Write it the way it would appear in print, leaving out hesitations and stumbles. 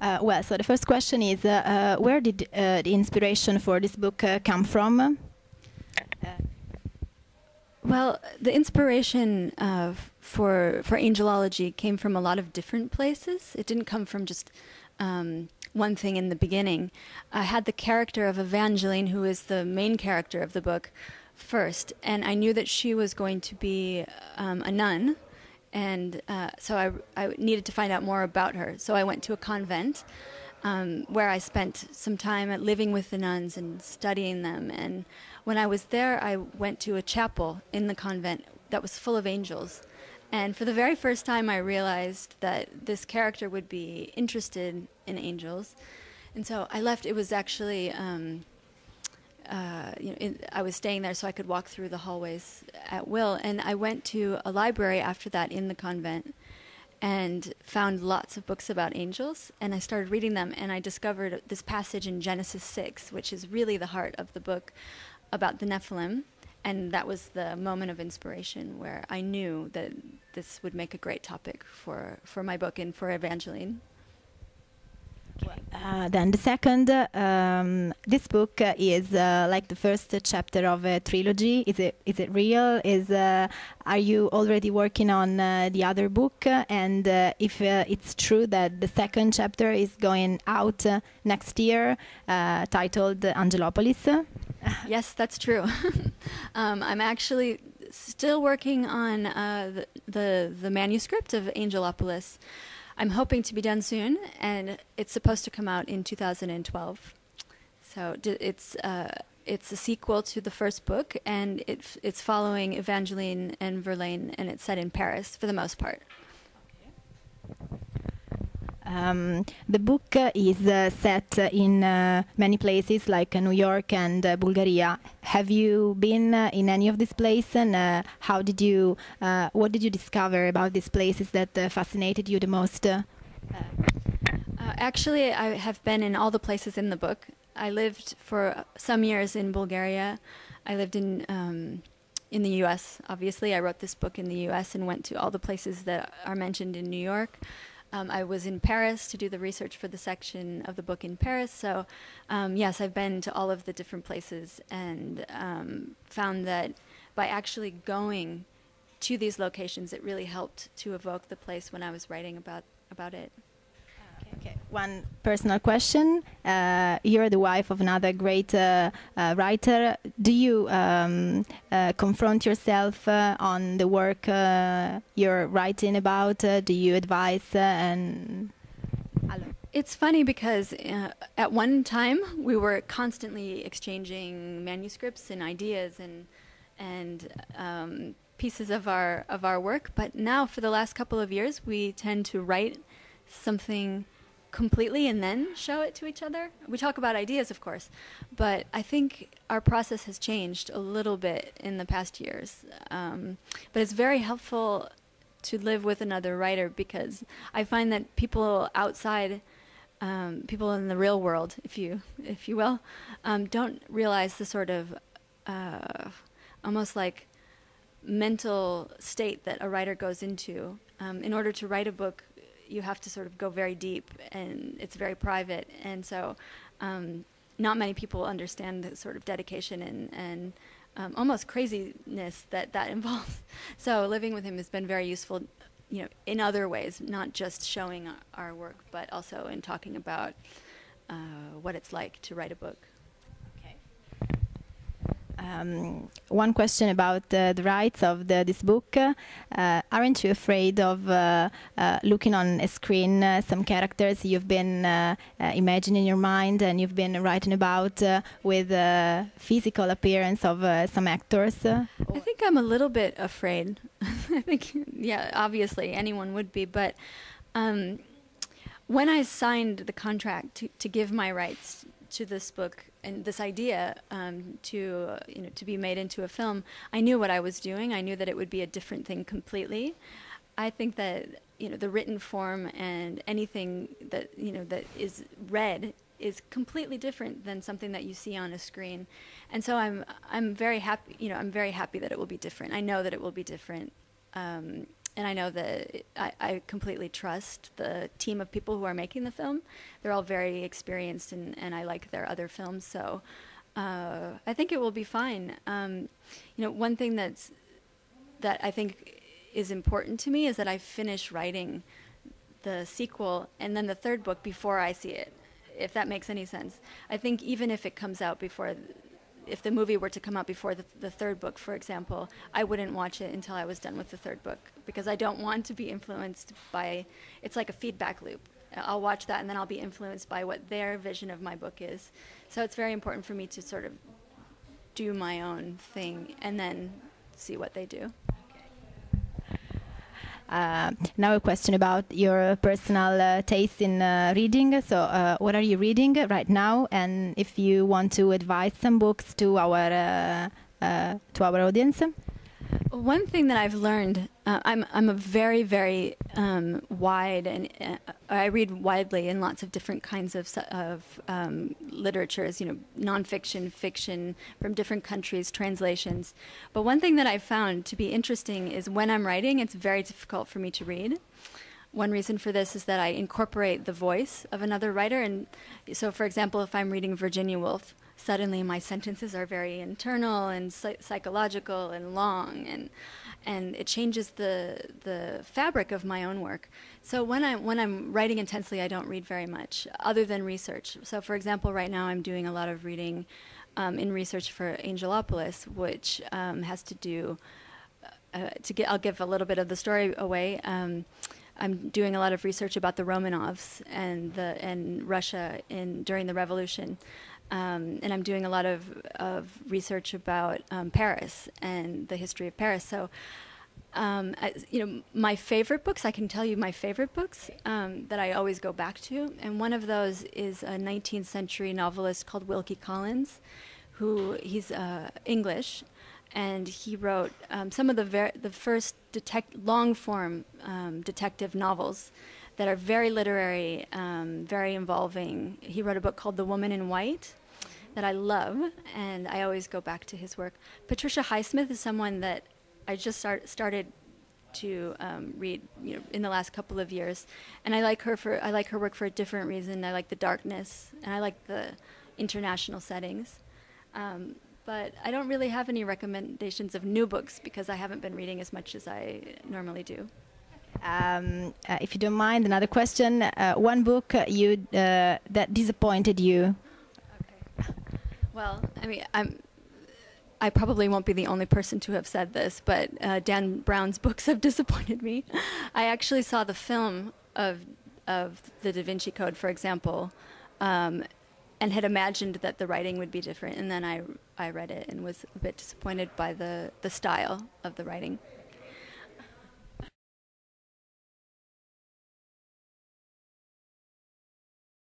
Well, so the first question is, where did the inspiration for this book come from? Well, the inspiration for Angelology came from a lot of different places. It didn't come from just one thing in the beginning. I had the character of Evangeline, who is the main character of the book, first, and I knew that she was going to be a nun, and so I needed to find out more about her. So I went to a convent where I spent some time living with the nuns and studying them. And when I was there, I went to a chapel in the convent that was full of angels. And for the very first time, I realized that this character would be interested in angels. And so I left. It was actually, I was staying there so I could walk through the hallways at will. And I went to a library after that in the convent and found lots of books about angels. And I started reading them, and I discovered this passage in Genesis 6, which is really the heart of the book, about the Nephilim. And that was the moment of inspiration where I knew that this would make a great topic for my book and for Evangeline. Then the second, this book is like the first chapter of a trilogy. Is it real? Are you already working on the other book? And if it's true that the second chapter is going out next year, titled Angelopolis? Yes, that's true. I'm actually still working on the manuscript of Angelopolis. I'm hoping to be done soon, and it's supposed to come out in 2012. So it's a sequel to the first book, and it's following Evangeline and Verlaine, and it's set in Paris for the most part. The book is set in many places like New York and Bulgaria. Have you been in any of these places, and what did you discover about these places that fascinated you the most? Actually, I have been in all the places in the book. I lived for some years in Bulgaria. I lived in the U.S., obviously. I wrote this book in the U.S. and went to all the places that are mentioned in New York. I was in Paris to do the research for the section of the book in Paris. So yes, I've been to all of the different places and found that by actually going to these locations, it really helped to evoke the place when I was writing about it. Okay. One personal question. You're the wife of another great writer. Do you confront yourself on the work you're writing about? Do you advise? It's funny because at one time we were constantly exchanging manuscripts and ideas and pieces of our work. But now, for the last couple of years, we tend to write something completely and then show it to each other. We talk about ideas, of course, but I think our process has changed a little bit in the past years. But it's very helpful to live with another writer because I find that people outside, people in the real world, if you will, don't realize the sort of almost like mental state that a writer goes into. In order to write a book, you have to sort of go very deep, and it's very private, and so not many people understand the sort of dedication and almost craziness that involves. So living with him has been very useful, in other ways, not just showing our work, but also in talking about what it's like to write a book. One question about the rights of this book. Aren't you afraid of looking on a screen some characters you've been imagining in your mind and you've been writing about with the physical appearance of some actors? I think I'm a little bit afraid. I think, yeah, obviously anyone would be, but when I signed the contract to give my rights to this book and this idea to be made into a film, I knew what I was doing. I knew that it would be a different thing completely. I think that the written form and anything that that is read is completely different than something that you see on a screen, and so I'm very happy. I'm very happy that it will be different. I know that it will be different, and I know that I completely trust the team of people who are making the film. They're all very experienced, and I like their other films, so I think it will be fine. One thing that I think is important to me is that I finish writing the sequel and then the third book before I see it, if that makes any sense. I think even if it comes out before, if the movie were to come out before the third book, for example, I wouldn't watch it until I was done with the third book, because I don't want to be influenced by, it's like a feedback loop. I'll watch that and then I'll be influenced by what their vision of my book is. So it's very important for me to sort of do my own thing and then see what they do. Now a question about your personal taste in reading. So what are you reading right now? And if you want to advise some books to our audience? One thing that I've learned, I'm a very, very wide, and I read widely in lots of different kinds of literatures, nonfiction, fiction, from different countries, translations. But one thing that I've found to be interesting is when I'm writing, it's very difficult for me to read. One reason for this is that I incorporate the voice of another writer. And so, for example, if I'm reading Virginia Woolf, suddenly my sentences are very internal and psychological and long, and it changes the fabric of my own work. So when I'm writing intensely, I don't read very much other than research. So for example, right now I'm doing a lot of reading in research for Angelopolis, which has to do I'll give a little bit of the story away. I'm doing a lot of research about the Romanovs and Russia during the revolution. And I'm doing a lot of research about Paris and the history of Paris. So, my favorite books, I can tell you my favorite books that I always go back to. And one of those is a 19th century novelist called Wilkie Collins, he's English. And he wrote some of the first long-form detective novels that are very literary, very involving. He wrote a book called The Woman in White that I love, and I always go back to his work. Patricia Highsmith is someone that I just started to read, in the last couple of years, and I like her work for a different reason. I like the darkness, and I like the international settings. But I don't really have any recommendations of new books because I haven't been reading as much as I normally do. If you don't mind, another question. One book that disappointed you? Okay. Well, I mean, I probably won't be the only person to have said this, but Dan Brown's books have disappointed me. I actually saw the film of the Da Vinci Code, for example, and had imagined that the writing would be different, and then I read it and was a bit disappointed by the style of the writing.